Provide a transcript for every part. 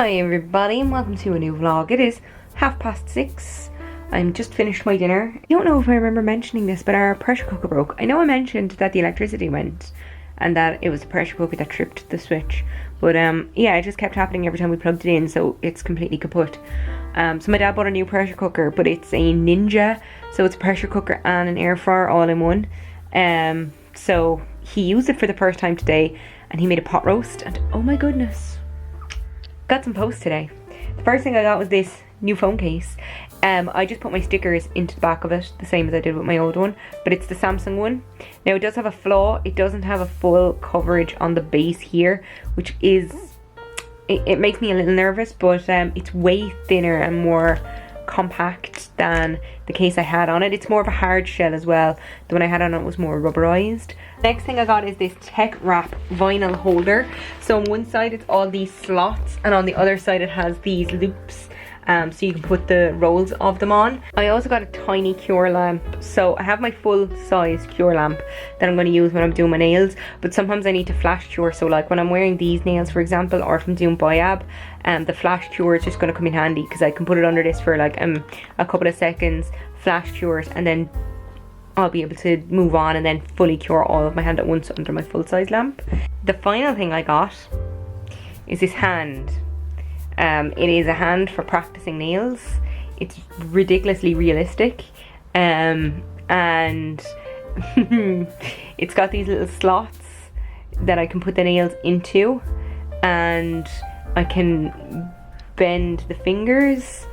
Hi everybody and welcome to a new vlog. It is 6:30. I'm just finished my dinner. I don't know if I remember mentioning this, but our pressure cooker broke. I know I mentioned that the electricity went and that it was the pressure cooker that tripped the switch. But yeah, it just kept happening every time we plugged it in, so it's completely kaput. So my dad bought a new pressure cooker, but it's a Ninja, so it's a pressure cooker and an air fryer all in one. So he used it for the first time today and he made a pot roast, and oh my goodness, got some posts today. The first thing I got was this new phone case. I just put my stickers into the back of it, the same as I did with my old one, but it's the Samsung one. Now it does have a flaw. It doesn't have a full coverage on the base here, which is, it makes me a little nervous, but it's way thinner and more compact than the case I had on it. It's more of a hard shell as well. The one I had on it was more rubberized. Next thing I got is this Tech Wrap vinyl holder. So on one side it's all these slots, and on the other side it has these loops, so you can put the rolls of them on. I also got a tiny cure lamp. So I have my full size cure lamp that I'm going to use when I'm doing my nails, but sometimes I need to flash cure. So like when I'm wearing these nails, for example, or if I'm doing biab, the flash cure is just going to come in handy because I can put it under this for like a couple of seconds, flash cures, and then I'll be able to move on and then fully cure all of my hand at once under my full size lamp. The final thing I got is this hand. It is a hand for practicing nails. It's ridiculously realistic, and it's got these little slots that I can put the nails into, and I can bend the fingers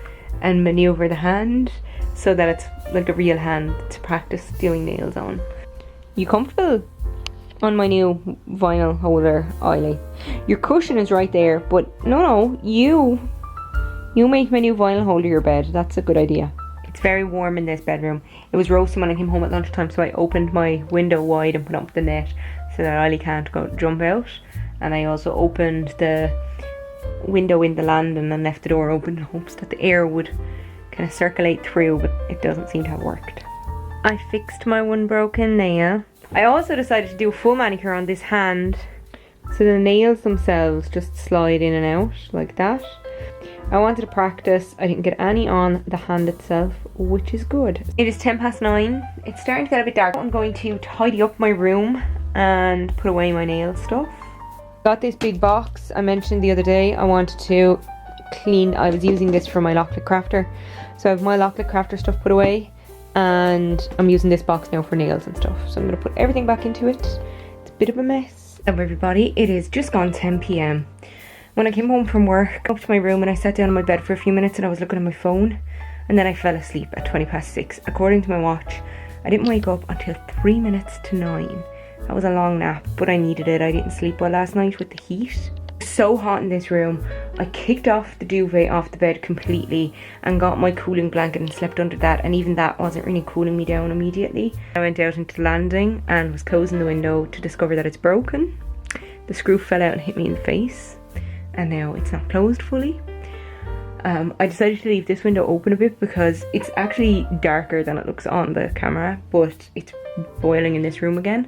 and maneuver the hand so that it's like a real hand to practice doing nails on. You comfortable on my new vinyl holder, Eiley? Your cushion is right there, but no, you make my new vinyl holder your bed. That's a good idea. It's very warm in this bedroom. It was roasting when I came home at lunchtime, so I opened my window wide and put up the net so that Eiley can't go jump out. And I also opened the window in the landing and left the door open in hopes that the air would kind of circulate through, but it doesn't seem to have worked. I fixed my one broken nail. I also decided to do a full manicure on this hand, so the nails themselves just slide in and out like that. I wanted to practice. I didn't get any on the hand itself, which is good. It is 9:10. It's starting to get a bit dark. I'm going to tidy up my room and put away my nail stuff. Got this big box I mentioned the other day. I wanted to clean. I was using this for my Locklet Crafter, so I have my Locklet Crafter stuff put away, and I'm using this box now for nails and stuff. So I'm going to put everything back into it. It's a bit of a mess. Hello everybody, it is just gone 10 p.m. When I came home from work, up to my room and I sat down on my bed for a few minutes and I was looking at my phone, and then I fell asleep at 6:20. According to my watch, I didn't wake up until 9:03. That was a long nap, but I needed it. I didn't sleep well last night with the heat. It's so hot in this room. I kicked off the duvet off the bed completely and got my cooling blanket and slept under that, and even that wasn't really cooling me down immediately. I went out into the landing and was closing the window to discover that it's broken. The screw fell out and hit me in the face, and now it's not closed fully. I decided to leave this window open a bit because it's actually darker than it looks on the camera, but it's boiling in this room again.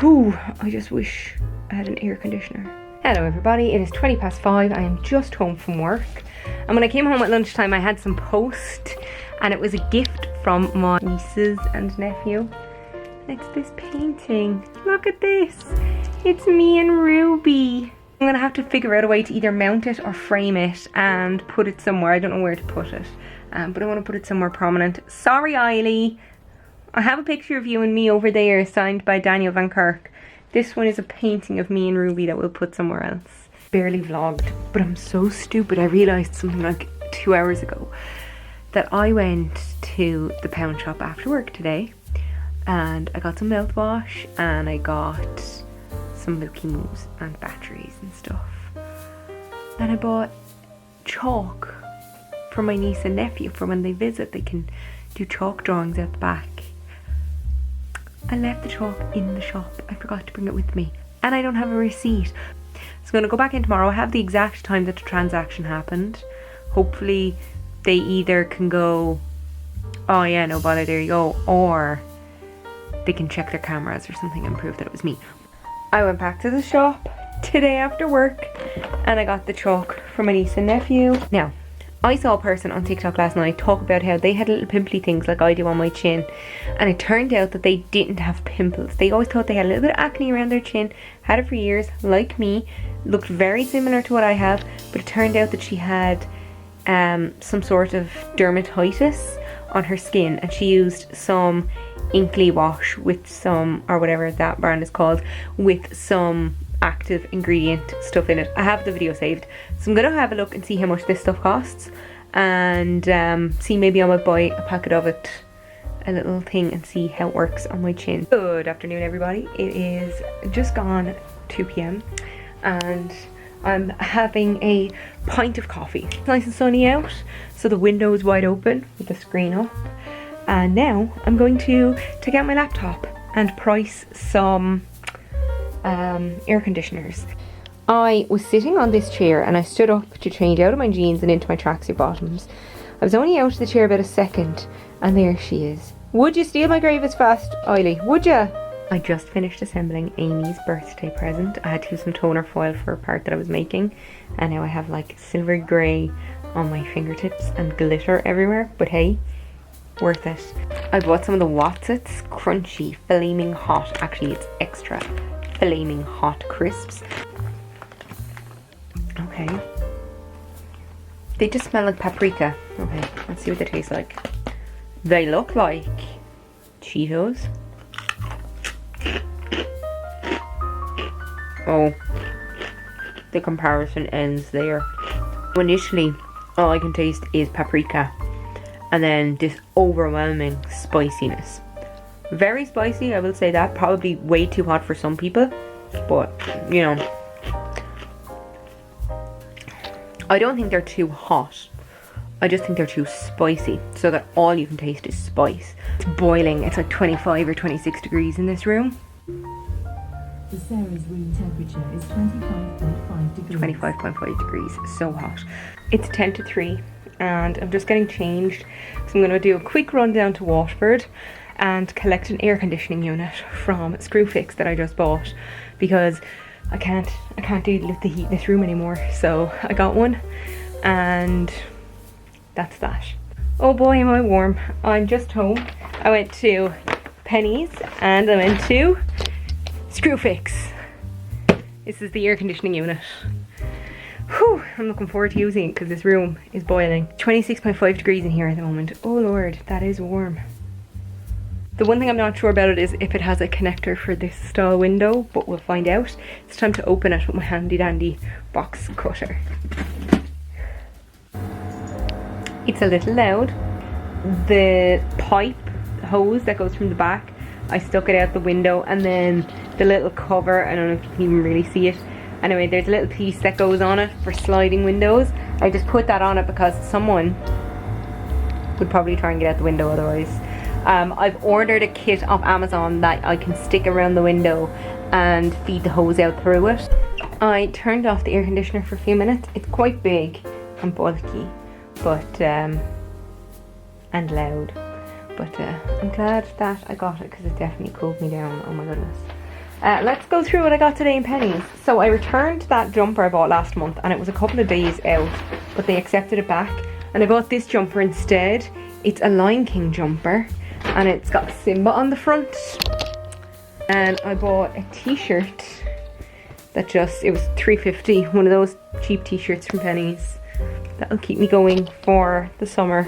Whew, I just wish I had an air conditioner. Hello everybody, it is 5:20. I am just home from work, and when I came home at lunchtime I had some post, and it was a gift from my nieces and nephew. It's this painting. Look at this. It's me and Ruby. I'm gonna have to figure out a way to either mount it or frame it and put it somewhere. I don't know where to put it, but I want to put it somewhere prominent. Sorry Eiley. I have a picture of you and me over there signed by Daniel Van Kirk. This one is a painting of me and Ruby that we'll put somewhere else. Barely vlogged, but I'm so stupid. I realised something like 2 hours ago that I went to the pound shop after work today and I got some mouthwash and I got some Milky Moves and batteries and stuff. And I bought chalk for my niece and nephew for when they visit. They can do chalk drawings at the back. I left the chalk in the shop. I forgot to bring it with me, and I don't have a receipt. So I'm going to go back in tomorrow. I have the exact time that the transaction happened. Hopefully they either can go, oh yeah, no bother, there you go, or they can check their cameras or something and prove that it was me. I went back to the shop today after work and I got the chalk for my niece and nephew. Now, I saw a person on TikTok last night talk about how they had little pimply things like I do on my chin, and it turned out that they didn't have pimples. They always thought they had a little bit of acne around their chin, had it for years, like me, looked very similar to what I have, but it turned out that she had some sort of dermatitis on her skin, and she used some Inkly wash with some, or whatever that brand is called, with some active ingredient stuff in it. I have the video saved, so I'm gonna have a look and see how much this stuff costs, and see, maybe I might buy a packet of it, a little thing, and see how it works on my chin. Good afternoon, everybody. It is just gone 2 p.m. and I'm having a pint of coffee. It's nice and sunny out, so the window is wide open with the screen up. And now I'm going to take out my laptop and price some air conditioners. I was sitting on this chair and I stood up to change out of my jeans and into my tracksuit bottoms. I was only out of the chair about a second, and there she is. Would you steal my grave as fast, Eiley? Would ya? I just finished assembling Amy's birthday present. I had to use some toner foil for a part that I was making, and now I have like silver grey on my fingertips and glitter everywhere, but hey, worth it. I bought some of the Watsits crunchy flaming hot, actually it's extra flaming hot crisps. Okay, they just smell like paprika. Okay, let's see what they taste like. They look like Cheetos. Oh, the comparison ends there. Initially, all I can taste is paprika, and then this overwhelming spiciness. Very spicy, I will say that. Probably way too hot for some people, but you know, I don't think they're too hot. I just think they're too spicy, so that all you can taste is spice. It's boiling. It's like 25 or 26 degrees in this room. The Sarah's room temperature is 25.5 degrees. 25.5 degrees, so hot. It's 10 to 3 and I'm just getting changed. So I'm going to do a quick run down to Waterford and collect an air conditioning unit from Screwfix that I just bought, because I can't deal with the heat in this room anymore. So I got one, and that's that. Oh boy, am I warm. I'm just home. I went to Penny's and I went to Screwfix. This is the air conditioning unit. Whew, I'm looking forward to using it because this room is boiling. 26.5 degrees in here at the moment. Oh lord, that is warm. The one thing I'm not sure about it is if it has a connector for this stall window, but we'll find out. It's time to open it with my handy dandy box cutter. It's a little loud. The pipe hose that goes from the back, I stuck it out the window, and then the little cover, I don't know if you can even really see it. Anyway, there's a little piece that goes on it for sliding windows. I just put that on it because someone would probably try and get out the window otherwise. I've ordered a kit off Amazon that I can stick around the window and feed the hose out through it. I turned off the air conditioner for a few minutes. It's quite big and bulky, but and loud. But I'm glad that I got it because it definitely cooled me down. Oh my goodness. Let's go through what I got today in Penny's. So I returned that jumper I bought last month, and it was a couple of days out, but they accepted it back, and I bought this jumper instead. It's a Lion King jumper, and it's got Simba on the front. And I bought a t-shirt that it was $3.50, one of those cheap t-shirts from Penny's. That'll keep me going for the summer.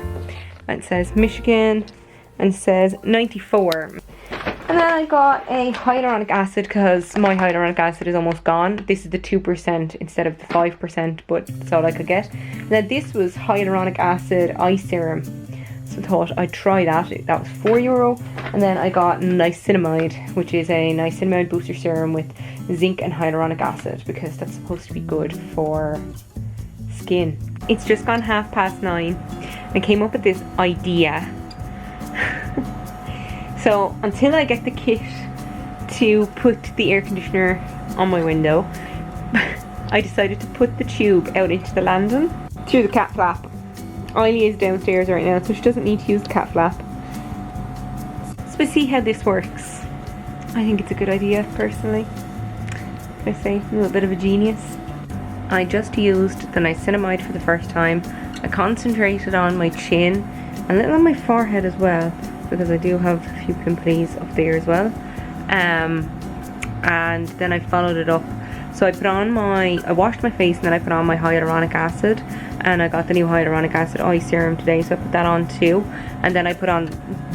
And it says Michigan and says 94. And then I got a hyaluronic acid because my hyaluronic acid is almost gone. This is the 2% instead of the 5%, but that's all I could get. And then this was hyaluronic acid eye serum. So I thought I'd try that. That was €4. And then I got niacinamide, which is a niacinamide booster serum with zinc and hyaluronic acid, because that's supposed to be good for skin. It's just gone 9:30. I came up with this idea. So until I get the kit to put the air conditioner on my window, I decided to put the tube out into the landing through the cat flap. Eiley is downstairs right now, so she doesn't need to use the cat flap. So we'll see how this works. I think it's a good idea, personally. I say, a little bit of a genius. I just used the niacinamide for the first time. I concentrated on my chin and a little on my forehead as well, because I do have a few pimples up there as well. And then I followed it up. So I washed my face and then I put on my hyaluronic acid, and I got the new hyaluronic acid eye serum today, so I put that on too. And then I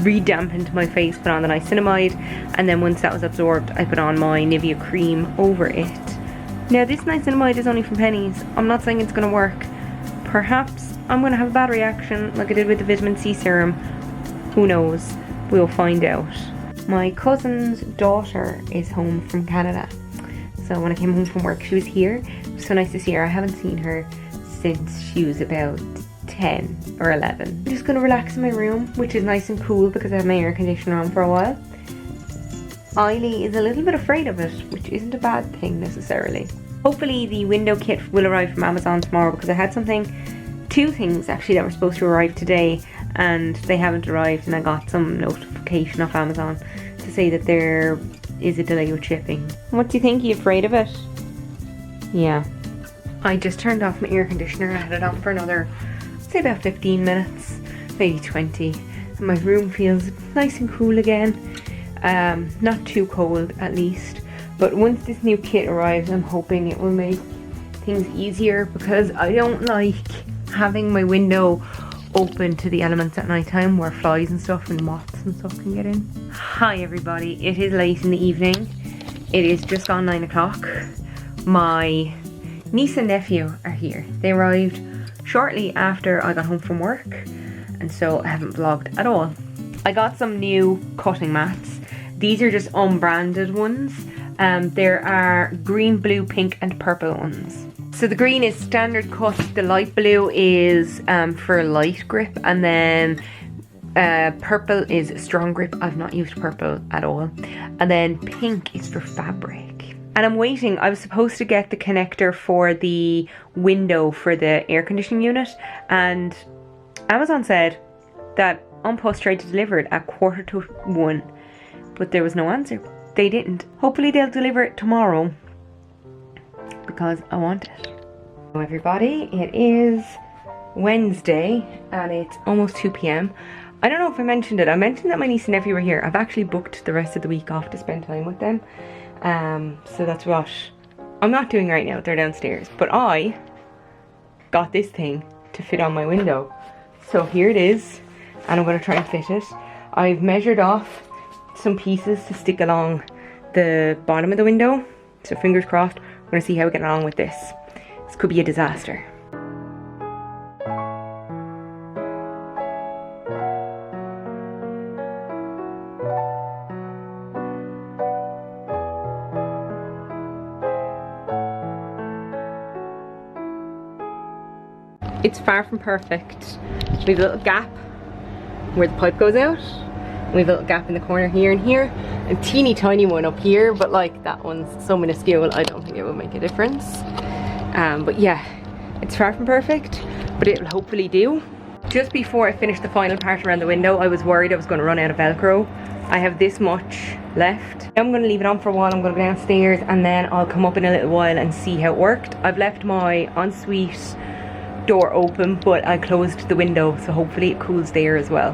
re-dampened my face, put on the niacinamide, and then once that was absorbed, I put on my Nivea cream over it. Now this niacinamide is only from pennies. I'm not saying it's going to work. Perhaps I'm going to have a bad reaction like I did with the vitamin C serum. Who knows? We'll find out. My cousin's daughter is home from Canada. So when I came home from work, she was here. It was so nice to see her. I haven't seen her since she was about 10 or 11. I'm just going to relax in my room, which is nice and cool because I have my air conditioner on for a while. Eiley is a little bit afraid of it, which isn't a bad thing necessarily. Hopefully the window kit will arrive from Amazon tomorrow, because I had two things actually that were supposed to arrive today and they haven't arrived, and I got some notification off Amazon to say that there is a delay with shipping. What do you think? Are you afraid of it? Yeah. I just turned off my air conditioner. I had it on for another, say about 15 minutes, maybe 20. And my room feels nice and cool again. Not too cold at least. But once this new kit arrives, I'm hoping it will make things easier, because I don't like having my window open to the elements at night time where flies and stuff and moths and stuff can get in. Hi everybody, it is late in the evening. It is just gone 9 o'clock. My niece and nephew are here. They arrived shortly after I got home from work, and so I haven't vlogged at all. I got some new cutting mats. These are just unbranded ones. There are green, blue, pink and purple ones. So the green is standard cut, the light blue is for light grip, and then purple is strong grip. I've not used purple at all. And then pink is for fabric. And I'm waiting. I was supposed to get the connector for the window for the air conditioning unit, and Amazon said that Unpost tried to deliver it at 1:45, but there was no answer. They didn't. Hopefully they'll deliver it tomorrow, because I want it. Hello everybody, it is Wednesday and it's almost 2 p.m. I don't know if I mentioned it. I mentioned that my niece and nephew were here. I've actually booked the rest of the week off to spend time with them. So that's what I'm not doing right now. They're downstairs. But I got this thing to fit on my window. So here it is, and I'm going to try and fit it. I've measured off some pieces to stick along the bottom of the window. So fingers crossed. We're going to see how we get along with this. This could be a disaster. It's far from perfect. We have a little gap where the pipe goes out. We have a little gap in the corner here and here. A teeny tiny one up here, but like that one's so minuscule, I don't think it will make a difference. But yeah, it's far from perfect, but it'll hopefully do. Just before I finished the final part around the window, I was worried I was going to run out of Velcro. I have this much left. I'm going to leave it on for a while. I'm going to go downstairs and then I'll come up in a little while and see how it worked. I've left my ensuite door open, but I closed the window, so hopefully it cools there as well.